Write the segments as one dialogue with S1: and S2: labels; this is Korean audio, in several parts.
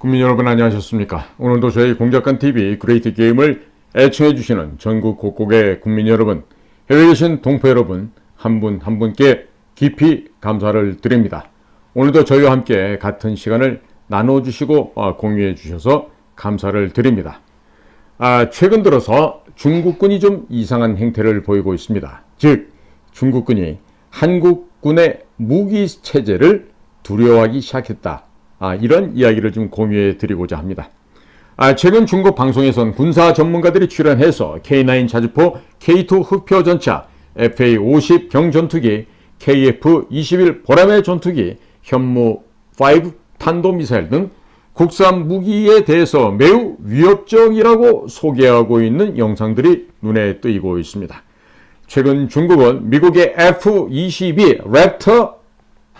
S1: 국민 여러분 안녕하셨습니까? 오늘도 저희 공작관TV 그레이트 게임을 애청해주시는 전국 곳곳의 국민 여러분, 해외에 계신 동포 여러분 한 분 한 분께 깊이 감사를 드립니다. 오늘도 저희와 함께 같은 시간을 나눠주시고 공유해 주셔서 감사를 드립니다. 최근 들어서 중국군이 좀 이상한 행태를 보이고 있습니다. 즉 중국군이 한국군의 무기체제를 두려워하기 시작했다. 이런 이야기를 좀 공유해 드리고자 합니다. 최근 중국 방송에선 군사 전문가들이 출연해서 K9 자주포, K2 흑표 전차, FA-50 경전투기, KF-21 보라매 전투기, 현무5 탄도미사일 등 국산 무기에 대해서 매우 위협적이라고 소개하고 있는 영상들이 눈에 띄고 있습니다. 최근 중국은 미국의 F-22 랩터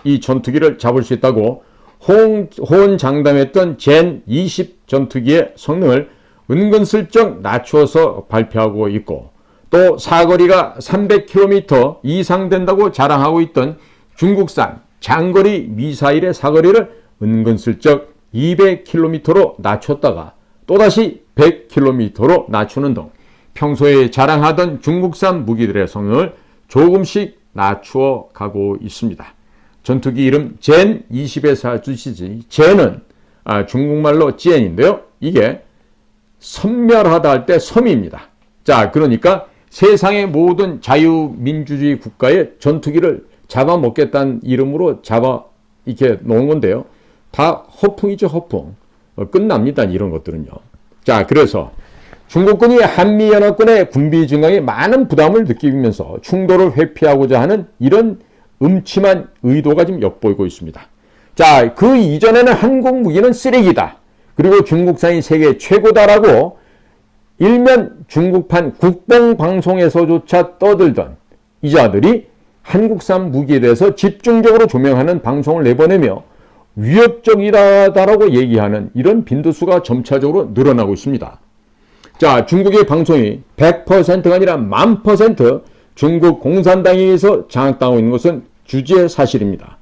S1: 이 전투기를 잡을 수 있다고 호언장담했던 젠20 전투기의 성능을 은근슬쩍 낮추어서 발표하고 있고, 또 사거리가 300km 이상 된다고 자랑하고 있던 중국산 장거리 미사일의 사거리를 은근슬쩍 200km로 낮췄다가 또다시 100km로 낮추는 등 평소에 자랑하던 중국산 무기들의 성능을 조금씩 낮추어 가고 있습니다. 전투기 이름 젠20에서 주시지, 젠은 중국말로 젠인데요. 이게 섬멸하다 할 때 섬입니다. 자, 그러니까 세상의 모든 자유민주주의 국가의 전투기를 잡아먹겠다는 이름으로 잡아 이렇게 놓은 건데요. 다 허풍이죠, 허풍. 끝납니다, 이런 것들은요. 자, 그래서 중국군이 한미연합군의 군비 증강에 많은 부담을 느끼면서 충돌을 회피하고자 하는 이런 음침한 의도가 지금 엿보이고 있습니다. 자, 그 이전에는 한국 무기는 쓰레기다, 그리고 중국산이 세계 최고다라고 일면 중국판 국뽕방송에서조차 떠들던 이 자들이 한국산 무기에 대해서 집중적으로 조명하는 방송을 내보내며 위협적이다라고 얘기하는 이런 빈도수가 점차적으로 늘어나고 있습니다. 자, 중국의 방송이 100%가 아니라 1000% 중국 공산당에 의해서 장악당하고 있는 것은 주지의 사실입니다.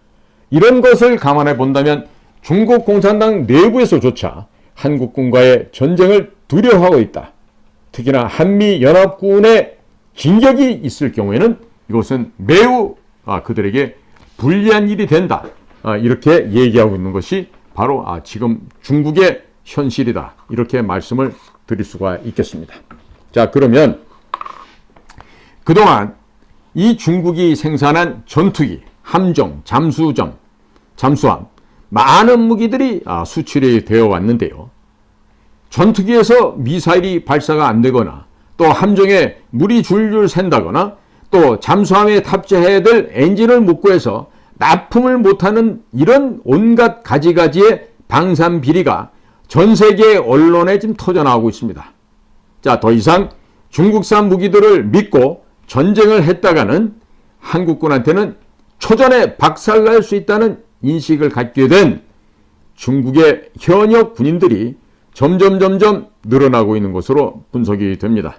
S1: 이런 것을 감안해 본다면 중국 공산당 내부에서조차 한국군과의 전쟁을 두려워하고 있다. 특히나 한미연합군의 진격이 있을 경우에는 이것은 매우 그들에게 불리한 일이 된다. 이렇게 얘기하고 있는 것이 바로 지금 중국의 현실이다. 이렇게 말씀을 드릴 수가 있겠습니다. 자, 그러면 그동안 이 중국이 생산한 전투기, 함정, 잠수함, 많은 무기들이 수출이 되어 왔는데요. 전투기에서 미사일이 발사가 안 되거나, 또 함정에 물이 줄줄 샌다거나, 또 잠수함에 탑재해야 될 엔진을 못 구해서 납품을 못하는 이런 온갖 가지가지의 방산 비리가 전 세계 언론에 지금 터져나오고 있습니다. 자, 더 이상 중국산 무기들을 믿고 전쟁을 했다가는 한국군한테는 초전에 박살날 수 있다는 인식을 갖게 된 중국의 현역 군인들이 점점 늘어나고 있는 것으로 분석이 됩니다.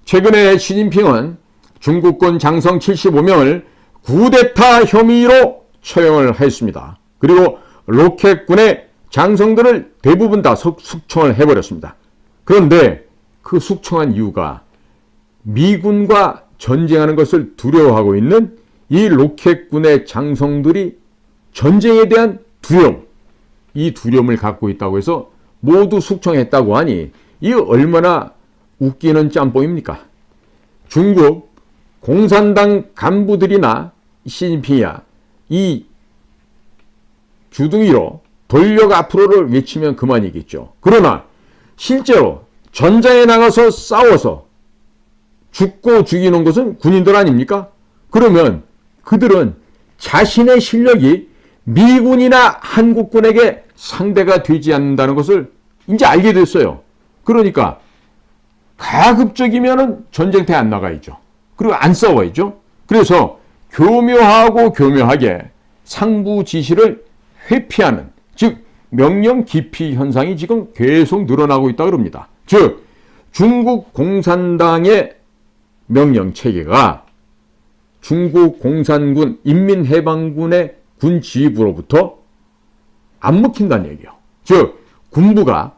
S1: 최근에 시진핑은 중국군 장성 75명을 쿠데타 혐의로 처형을 했습니다. 그리고 로켓군의 장성들을 대부분 다 숙청을 해버렸습니다. 그런데 그 숙청한 이유가 미군과 전쟁하는 것을 두려워하고 있는 이 로켓군의 장성들이 전쟁에 대한 두려움, 이 두려움을 갖고 있다고 해서 모두 숙청했다고 하니 이 얼마나 웃기는 짬뽕입니까? 중국 공산당 간부들이나 시진핑이야 이 주둥이로 돌력 앞으로를 외치면 그만이겠죠. 그러나 실제로 전장에 나가서 싸워서 죽고 죽이는 것은 군인들 아닙니까? 그러면 그들은 자신의 실력이 미군이나 한국군에게 상대가 되지 않는다는 것을 이제 알게 됐어요. 그러니까 가급적이면 전쟁터에 안 나가야죠. 그리고 안 싸워야죠. 그래서 교묘하게 상부 지시를 회피하는, 즉 명령 기피 현상이 지금 계속 늘어나고 있다고 합니다. 즉 중국 공산당의 명령 체계가 중국 공산군 인민해방군의 군 지휘부로부터 안 먹힌다는 얘기예요. 즉 군부가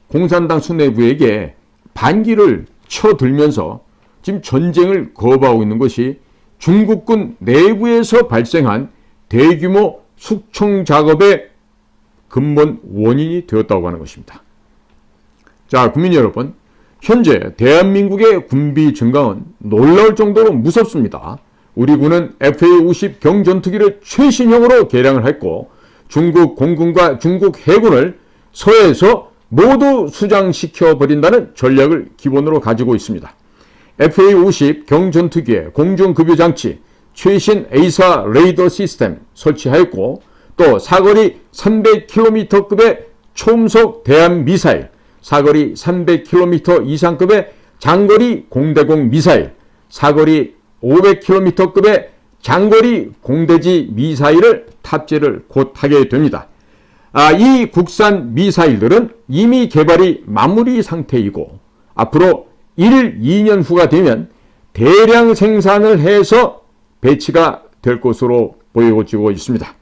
S1: 공산당 수뇌부에게 반기를 쳐들면서 지금 전쟁을 거부하고 있는 것이 중국군 내부에서 발생한 대규모 숙청 작업의 근본 원인이 되었다고 하는 것입니다. 자, 국민 여러분, 현재 대한민국의 군비 증강은 놀라울 정도로 무섭습니다. 우리 군은 FA-50 경전투기를 최신형으로 개량을 했고 중국 공군과 중국 해군을 서해에서 모두 수장시켜버린다는 전략을 기본으로 가지고 있습니다. FA-50 경전투기의 공중급유장치, 최신 에이사 레이더 시스템 설치하였고 또 사거리 300km급의 초음속 대함미사일, 사거리 300km 이상급의 장거리 공대공 미사일, 사거리 500km급의 장거리 공대지 미사일을 탑재를 곧 하게 됩니다. 이 국산 미사일들은 이미 개발이 마무리 상태이고 앞으로 1, 2년 후가 되면 대량 생산을 해서 배치가 될 것으로 보여지고 있습니다.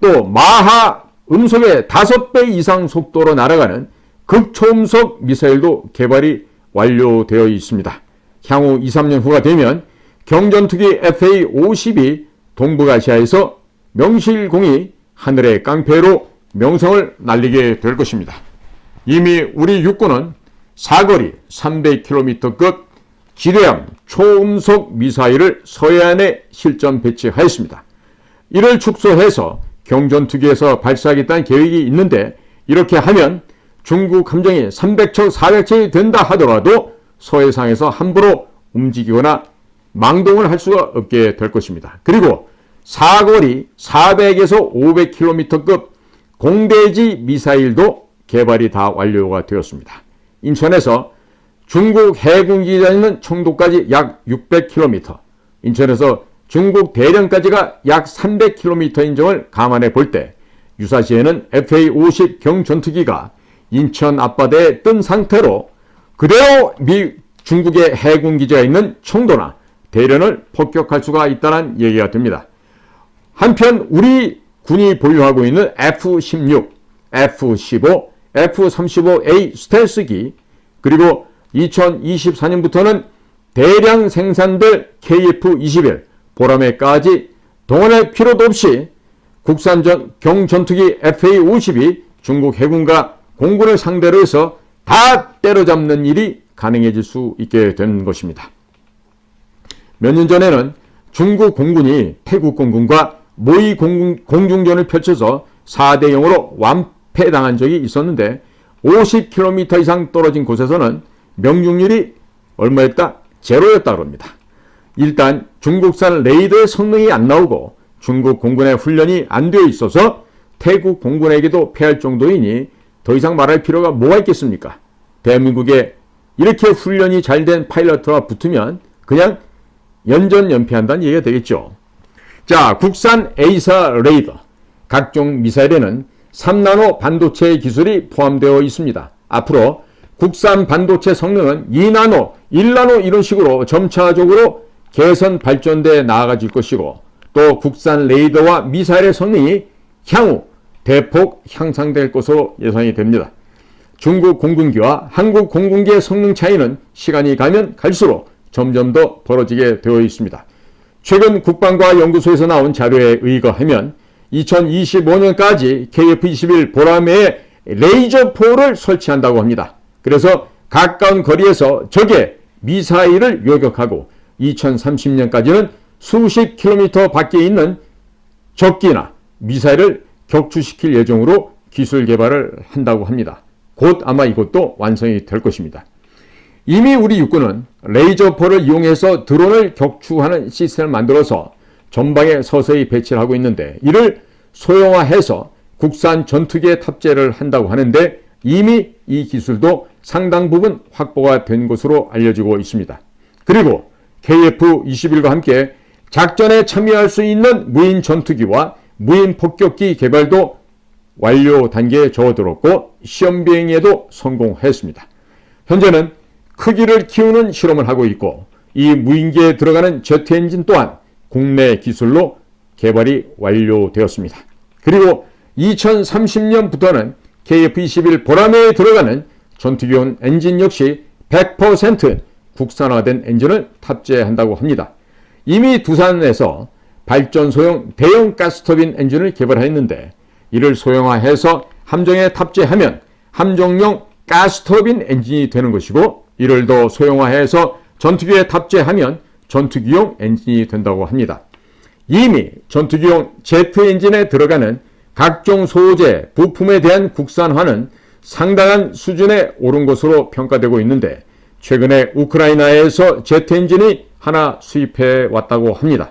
S1: 또 마하 음속의 5배 이상 속도로 날아가는 극초음속 미사일도 개발이 완료되어 있습니다. 향후 2, 3년 후가 되면 경전투기 FA-50이 동북아시아에서 명실공히 하늘의 깡패로 명성을 날리게 될 것입니다. 이미 우리 육군은 사거리 300km급 지대함 초음속 미사일을 서해안에 실전 배치하였습니다. 이를 축소해서 경전투기에서 발사하겠다는 계획이 있는데 이렇게 하면 중국 함정이 300척, 400척이 된다 하더라도 서해상에서 함부로 움직이거나 망동을 할 수가 없게 될 것입니다. 그리고 사거리 400에서 500km급 공대지 미사일도 개발이 다 완료가 되었습니다. 인천에서 중국 해군 기지가 있는 청도까지 약 600km, 인천에서 중국 대련까지가 약 300km인 점을 감안해 볼 때 유사시에는 FA-50 경전투기가 인천 앞바다에 뜬 상태로 그대로 중국의 해군 기지가 있는 청도나 대련을 폭격할 수가 있다는 얘기가 됩니다. 한편 우리 군이 보유하고 있는 F-16, F-15, F-35A 스텔스기 그리고 2024년부터는 대량 생산될 KF-21 보라매까지 동원할 필요도 없이 국산 경전투기 FA-50이 중국 해군과 공군을 상대로 해서 다 때려잡는 일이 가능해질 수 있게 된 것입니다. 몇 년 전에는 중국 공군이 태국 공군과 모의 공중전을 펼쳐서 4대 0으로 완패당한 적이 있었는데 50km 이상 떨어진 곳에서는 명중률이 얼마였다? 제로였다고 합니다. 일단 중국산 레이더의 성능이 안 나오고 중국 공군의 훈련이 안 되어 있어서 태국 공군에게도 패할 정도이니 더 이상 말할 필요가 뭐가 있겠습니까? 대한민국에 이렇게 훈련이 잘 된 파일럿과 붙으면 그냥 연전연패한다는 얘기가 되겠죠. 자, 국산 에이사 레이더, 각종 미사일에는 3나노 반도체 기술이 포함되어 있습니다. 앞으로 국산 반도체 성능은 2나노, 1나노 이런 식으로 점차적으로 개선 발전돼 나아가질 것이고 또 국산 레이더와 미사일의 성능이 향후 대폭 향상될 것으로 예상이 됩니다. 중국 공군기와 한국 공군기의 성능 차이는 시간이 가면 갈수록 점점 더 벌어지게 되어 있습니다. 최근 국방과연구소에서 나온 자료에 의거하면 2025년까지 KF-21 보라매에 레이저포를 설치한다고 합니다. 그래서 가까운 거리에서 적의 미사일을 요격하고 2030년까지는 수십 킬로미터 밖에 있는 적기나 미사일을 격추시킬 예정으로 기술 개발을 한다고 합니다. 곧 아마 이것도 완성이 될 것입니다. 이미 우리 육군은 레이저포를 이용해서 드론을 격추하는 시스템을 만들어서 전방에 서서히 배치를 하고 있는데 이를 소형화해서 국산 전투기에 탑재를 한다고 하는데 이미 이 기술도 상당 부분 확보가 된 것으로 알려지고 있습니다. 그리고 KF-21과 함께 작전에 참여할 수 있는 무인 전투기와 무인 폭격기 개발도 완료 단계에 접어들었고 시험 비행에도 성공했습니다. 현재는 크기를 키우는 실험을 하고 있고 이 무인기에 들어가는 제트 엔진 또한 국내 기술로 개발이 완료되었습니다. 그리고 2030년부터는 KF-21 보라매에 들어가는 전투기용 엔진 역시 100% 국산화된 엔진을 탑재한다고 합니다. 이미 두산에서 발전소용 대형 가스터빈 엔진을 개발했는데 이를 소형화해서 함정에 탑재하면 함정용 가스터빈 엔진이 되는 것이고, 이를 더 소형화해서 전투기에 탑재하면 전투기용 엔진이 된다고 합니다. 이미 전투기용 제트 엔진에 들어가는 각종 소재, 부품에 대한 국산화는 상당한 수준에 오른 것으로 평가되고 있는데, 최근에 우크라이나에서 제트 엔진이 하나 수입해 왔다고 합니다.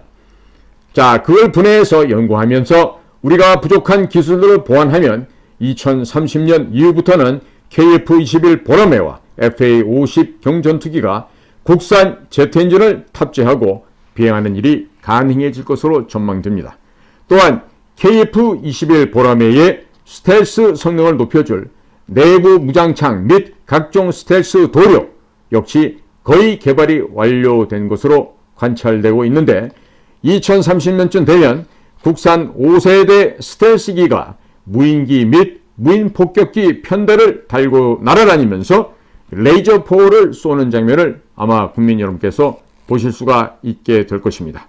S1: 자, 그걸 분해해서 연구하면서 우리가 부족한 기술들을 보완하면 2030년 이후부터는 KF-21 보라매와 FA-50 경전투기가 국산 제트 엔진을 탑재하고 비행하는 일이 가능해질 것으로 전망됩니다. 또한 KF-21 보라매의 스텔스 성능을 높여줄 내부 무장창 및 각종 스텔스 도료 역시 거의 개발이 완료된 것으로 관찰되고 있는데, 2030년쯤 되면 국산 5세대 스텔스기가 무인기 및 무인 폭격기 편대를 달고 날아다니면서 레이저 포를 쏘는 장면을 아마 국민 여러분께서 보실 수가 있게 될 것입니다.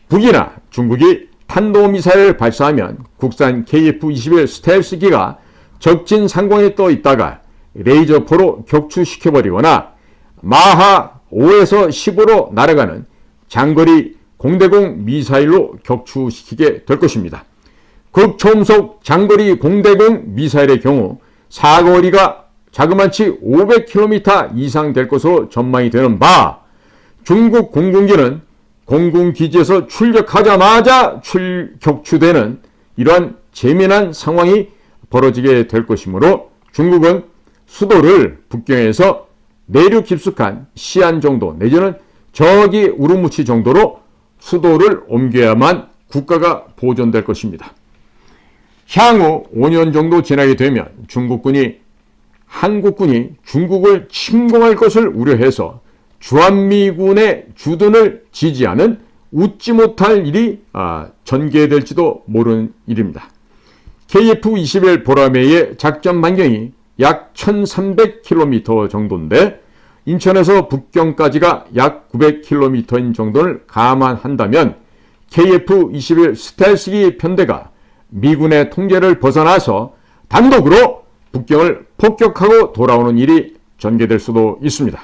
S1: 북이나 중국이 탄도미사일을 발사하면 국산 KF-21 스텔스기가 적진 상공에 떠 있다가 레이저 포로 격추시켜버리거나 마하 5에서 10으로 날아가는 장거리 공대공 미사일로 격추시키게 될 것입니다. 극초음속 장거리 공대공 미사일의 경우 사거리가 자그마치 500km 이상 될 것으로 전망이 되는 바, 중국 공군기는 공군기지에서 출격하자마자 격추되는 이러한 재미난 상황이 벌어지게 될 것이므로 중국은 수도를 북경에서 내륙 깊숙한 시안 정도 내지는 저기 우르무치 정도로 수도를 옮겨야만 국가가 보존될 것입니다. 향후 5년 정도 지나게 되면 한국군이 중국을 침공할 것을 우려해서 주한미군의 주둔을 지지하는 웃지 못할 일이 전개될지도 모르는 일입니다. KF-21 보라매의 작전 반경이 약 1300km 정도인데 인천에서 북경까지가 약 900km인 정도를 감안한다면 KF-21 스텔스기 편대가 미군의 통제를 벗어나서 단독으로 북경을 폭격하고 돌아오는 일이 전개될 수도 있습니다.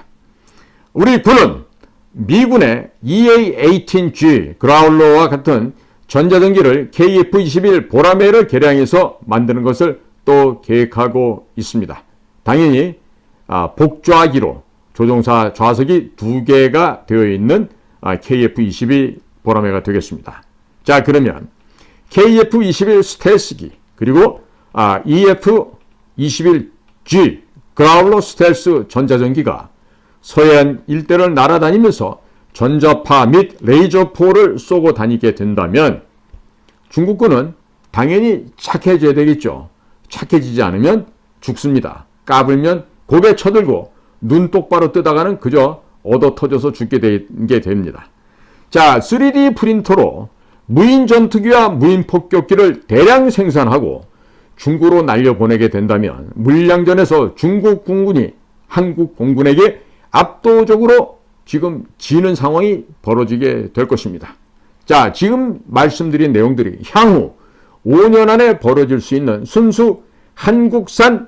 S1: 우리 군은 미군의 EA-18G 그라울러와 같은 전자전기를 KF-21 보라매를 개량해서 만드는 것을 또 계획하고 있습니다. 당연히 복좌기로 조종사 좌석이 2개가 되어 있는 KF-22 보라매가 되겠습니다. 자, 그러면 KF-21 스텔스기 그리고 EF-21G 그라울러 스텔스 전자전기가 서해안 일대를 날아다니면서 전자파 및 레이저포를 쏘고 다니게 된다면 중국군은 당연히 착해져야 되겠죠. 착해지지 않으면 죽습니다. 까불면 고개 쳐들고 눈 똑바로 뜨다가는 그저 얻어 터져서 죽게 되게 됩니다. 자, 3D 프린터로 무인 전투기와 무인 폭격기를 대량 생산하고 중국으로 날려보내게 된다면 물량전에서 중국 공군이 한국 공군에게 압도적으로 지금 지는 상황이 벌어지게 될 것입니다. 자, 지금 말씀드린 내용들이 향후 5년 안에 벌어질 수 있는 순수 한국산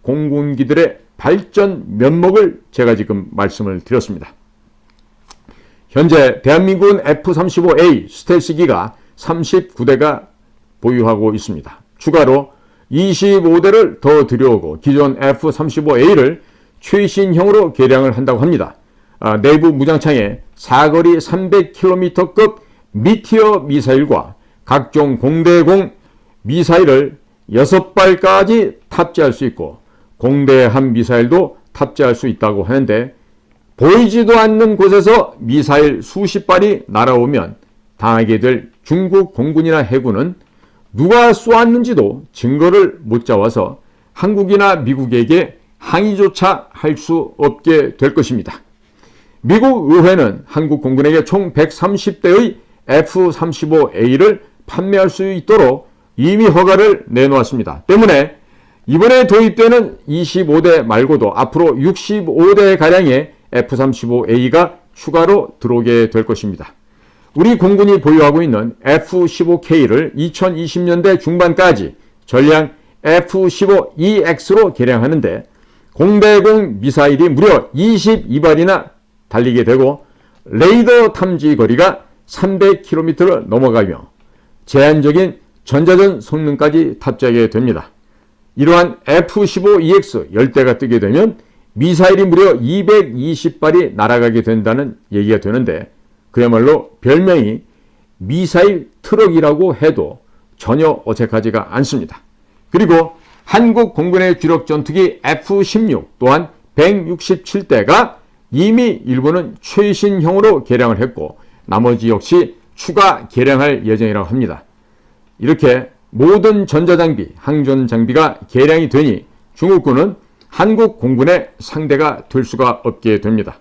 S1: 공군기들의 발전 면목을 제가 지금 말씀을 드렸습니다. 현재 대한민국은 F-35A 스텔스기가 39대가 보유하고 있습니다. 추가로 25대를 더 들여오고 기존 F-35A를 최신형으로 개량을 한다고 합니다. 내부 무장창에 사거리 300km급 미티어 미사일과 각종 공대공 미사일을 6발까지 탑재할 수 있고 공대함 미사일도 탑재할 수 있다고 하는데, 보이지도 않는 곳에서 미사일 수십 발이 날아오면 당하게 될 중국 공군이나 해군은 누가 쏘았는지도 증거를 못 잡아서 한국이나 미국에게 항의조차 할 수 없게 될 것입니다. 미국 의회는 한국 공군에게 총 130대의 F-35A를 판매할 수 있도록 이미 허가를 내놓았습니다. 때문에 이번에 도입되는 25대 말고도 앞으로 65대가량의 F-35A가 추가로 들어오게 될 것입니다. 우리 공군이 보유하고 있는 F-15K를 2020년대 중반까지 전량 F-15EX로 개량하는데 공대공 미사일이 무려 22발이나 달리게 되고 레이더 탐지 거리가 300km를 넘어가며 제한적인 전자전 성능까지 탑재하게 됩니다. 이러한 F-15EX 열대가 뜨게 되면 미사일이 무려 220발이 날아가게 된다는 얘기가 되는데 그야말로 별명이 미사일 트럭이라고 해도 전혀 어색하지가 않습니다. 그리고 한국 공군의 주력 전투기 F-16 또한 167대가 이미 일부는 최신형으로 개량을 했고 나머지 역시 추가 개량할 예정이라고 합니다. 이렇게 모든 전자장비, 항전장비가 개량이 되니 중국군은 한국 공군의 상대가 될 수가 없게 됩니다.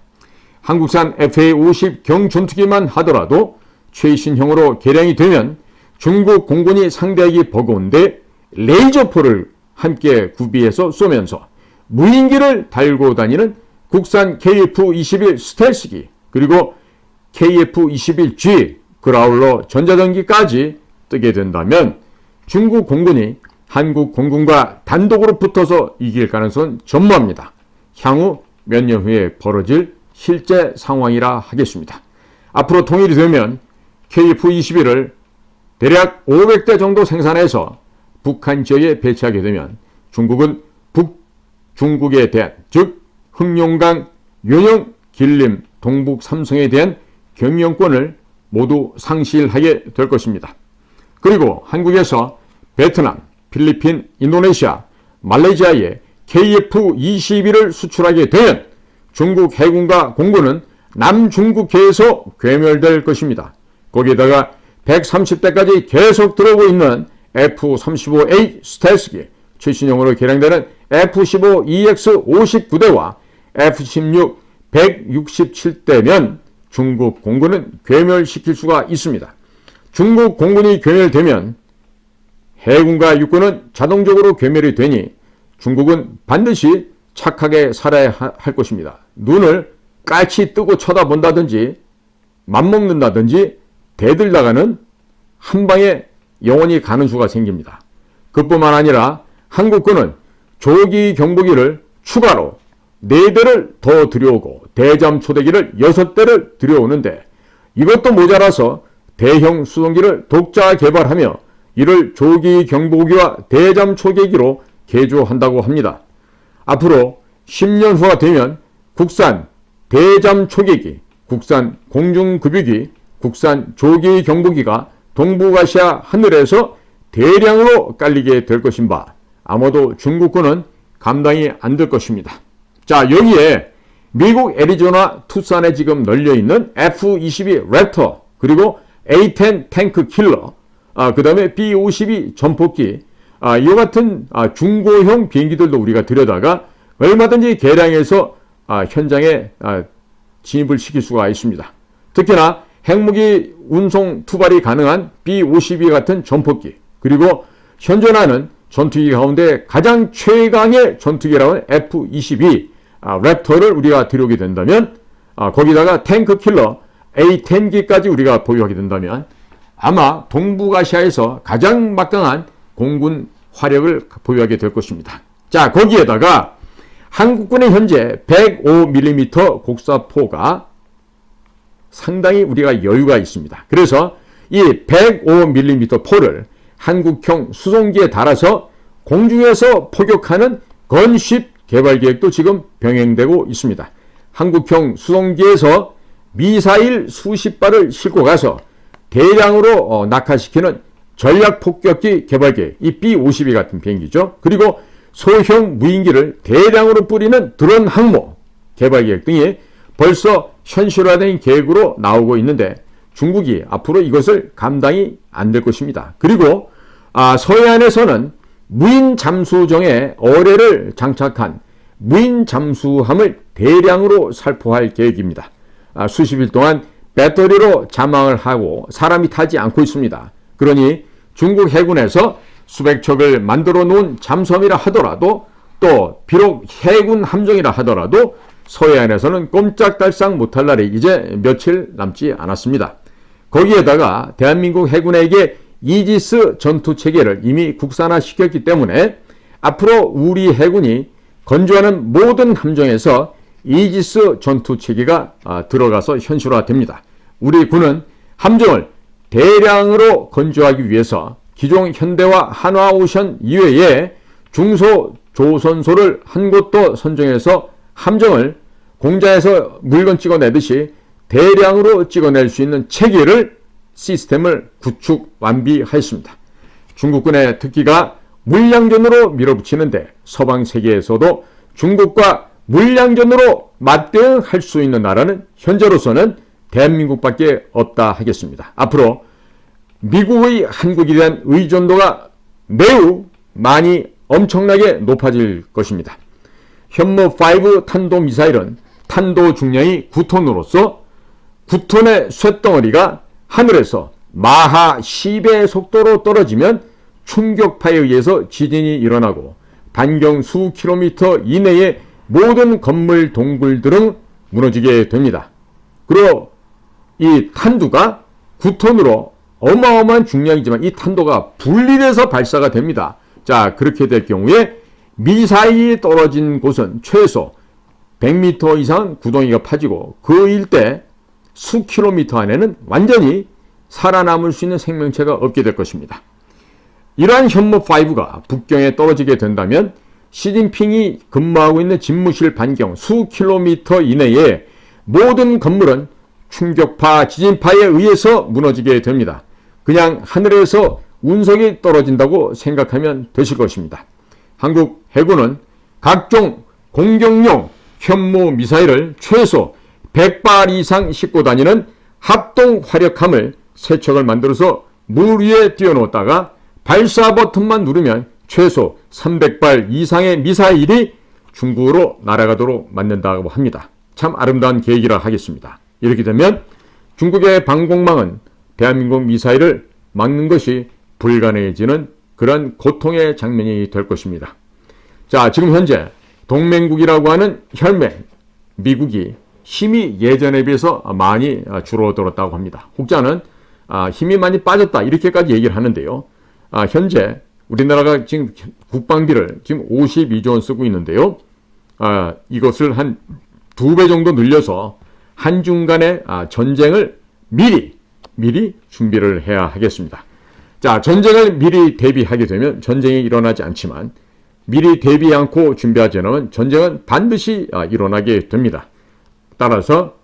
S1: 한국산 FA-50 경전투기만 하더라도 최신형으로 개량이 되면 중국 공군이 상대하기 버거운데 레이저포를 함께 구비해서 쏘면서 무인기를 달고 다니는 국산 KF-21 스텔스기 그리고 KF-21G 그라울러 전자전기까지 뜨게 된다면 중국 공군이 한국 공군과 단독으로 붙어서 이길 가능성은 전무합니다. 향후 몇 년 후에 벌어질 실제 상황이라 하겠습니다. 앞으로 통일이 되면 KF-21을 대략 500대 정도 생산해서 북한 지역에 배치하게 되면 중국은 북중국에 대한 즉 흑룡강, 윤영, 길림, 동북 삼성에 대한 경영권을 모두 상실하게 될 것입니다. 그리고 한국에서 베트남, 필리핀, 인도네시아, 말레이시아에 KF-21을 수출하게 되면 중국 해군과 공군은 남중국해에서 괴멸될 것입니다. 거기에다가 130대까지 계속 들어오고 있는 F-35A 스텔스기, 최신형으로 개량되는 F-15EX 59대와 F-16 167대면 중국 공군은 괴멸시킬 수가 있습니다. 중국 공군이 괴멸되면 해군과 육군은 자동적으로 괴멸이 되니 중국은 반드시 착하게 살아야 할 것입니다. 눈을 까치 뜨고 쳐다본다든지 맘먹는다든지 대들다가는 한 방에 영원히 가는 수가 생깁니다. 그뿐만 아니라 한국군은 조기 경보기를 추가로 4대를 더 들여오고 대잠 초대기를 6대를 들여오는데 이것도 모자라서 대형 수송기를 독자 개발하며 이를 조기 경보기와 대잠 초계기로 개조한다고 합니다. 앞으로 10년 후가 되면 국산 대잠 초계기, 국산 공중급유기, 국산 조기 경보기가 동북아시아 하늘에서 대량으로 깔리게 될 것인 바 아마도 중국군은 감당이 안 될 것입니다. 자, 여기에 미국 애리조나 투싼에 지금 널려있는 F-22 랩터 그리고 A-10 탱크 킬러 그 다음에 B-52 전폭기 이와 같은 중고형 비행기들도 우리가 들여다가 얼마든지 개량해서 현장에 진입을 시킬 수가 있습니다. 특히나 핵무기 운송 투발이 가능한 B-52 같은 전폭기 그리고 현존하는 전투기 가운데 가장 최강의 전투기라는 F-22 랩터를 우리가 들여오게 된다면 거기다가 탱크 킬러 A-10기까지 우리가 보유하게 된다면 아마 동북아시아에서 가장 막강한 공군 화력을 보유하게 될 것입니다. 자, 거기에다가 한국군의 현재 105mm 곡사포가 상당히 우리가 여유가 있습니다. 그래서 이 105mm 포를 한국형 수송기에 달아서 공중에서 포격하는 건쉽 개발 계획도 지금 병행되고 있습니다. 한국형 수송기에서 미사일 수십 발을 싣고 가서 대량으로 낙하시키는 전략폭격기 개발 계획, 이 B-52 같은 비행기죠. 그리고 소형 무인기를 대량으로 뿌리는 드론 항모 개발 계획 등이 벌써 현실화된 계획으로 나오고 있는데 중국이 앞으로 이것을 감당이 안 될 것입니다. 그리고 서해안에서는 무인 잠수정에 어뢰를 장착한 무인 잠수함을 대량으로 살포할 계획입니다. 수십일 동안 배터리로 잠항을 하고 사람이 타지 않고 있습니다. 그러니 중국 해군에서 수백 척을 만들어 놓은 잠수함이라 하더라도, 또 비록 해군 함정이라 하더라도 서해안에서는 꼼짝달싹 못할 날이 이제 며칠 남지 않았습니다. 거기에다가 대한민국 해군에게 이지스 전투체계를 이미 국산화시켰기 때문에 앞으로 우리 해군이 건조하는 모든 함정에서 이지스 전투체계가 들어가서 현실화됩니다. 우리 군은 함정을 대량으로 건조하기 위해서 기존 현대와 한화오션 이외에 중소조선소를 한 곳도 선정해서 함정을 공장에서 물건 찍어내듯이 대량으로 찍어낼 수 있는 체계를 시스템을 구축 완비하였습니다. 중국군의 특기가 물량전으로 밀어붙이는데 서방 세계에서도 중국과 물량전으로 맞대응할 수 있는 나라는 현재로서는 대한민국밖에 없다 하겠습니다. 앞으로 미국의 한국에 대한 의존도가 매우 많이 엄청나게 높아질 것입니다. 현무5 탄도미사일은 탄도 중량이 9톤으로서 9톤의 쇳덩어리가 하늘에서 마하 10의 속도로 떨어지면 충격파에 의해서 지진이 일어나고 반경 수 킬로미터 이내의 모든 건물 동굴들은 무너지게 됩니다. 그리고 이 탄두가 9톤으로 어마어마한 중량이지만 이 탄도가 분리돼서 발사가 됩니다. 자, 그렇게 될 경우에 미사일이 떨어진 곳은 최소 100m 이상 구덩이가 파지고 그 일대 수 킬로미터 안에는 완전히 살아남을 수 있는 생명체가 없게 될 것입니다. 이러한 현무5가 북경에 떨어지게 된다면 시진핑이 근무하고 있는 집무실 반경 수 킬로미터 이내의 모든 건물은 충격파, 지진파에 의해서 무너지게 됩니다. 그냥 하늘에서 운석이 떨어진다고 생각하면 되실 것입니다. 한국 해군은 각종 공격용 현무 미사일을 최소 100발 이상 싣고 다니는 합동 화력함을 3척을 만들어서 물 위에 띄워놓았다가 발사 버튼만 누르면 최소 300발 이상의 미사일이 중국으로 날아가도록 만든다고 합니다. 참 아름다운 계획이라 하겠습니다. 이렇게 되면 중국의 방공망은 대한민국 미사일을 막는 것이 불가능해지는 그런 고통의 장면이 될 것입니다. 자, 지금 현재 동맹국이라고 하는 혈맹 미국이 힘이 예전에 비해서 많이 줄어들었다고 합니다. 혹자는 힘이 많이 빠졌다 이렇게까지 얘기를 하는데요. 현재 우리나라가 지금 국방비를 지금 52조 원 쓰고 있는데요. 이것을 한 2배 정도 늘려서 한중 간의 전쟁을 미리 준비를 해야 하겠습니다. 자, 전쟁을 미리 대비하게 되면 전쟁이 일어나지 않지만 미리 대비 않고 준비하지 않으면 전쟁은 반드시 일어나게 됩니다. 따라서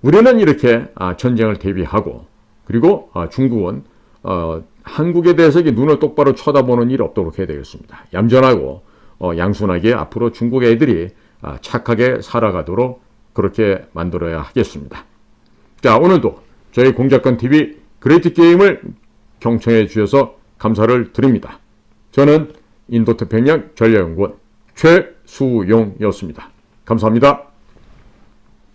S1: 우리는 이렇게 전쟁을 대비하고 그리고 중국은 한국에 대해서 눈을 똑바로 쳐다보는 일이 없도록 해야 되겠습니다. 얌전하고 양순하게 앞으로 중국 애들이 착하게 살아가도록 그렇게 만들어야 하겠습니다. 자, 오늘도 저희 공작권TV 그레이트 게임을 경청해 주셔서 감사를 드립니다. 저는 인도태평양 전략연구원 최수용이었습니다. 감사합니다.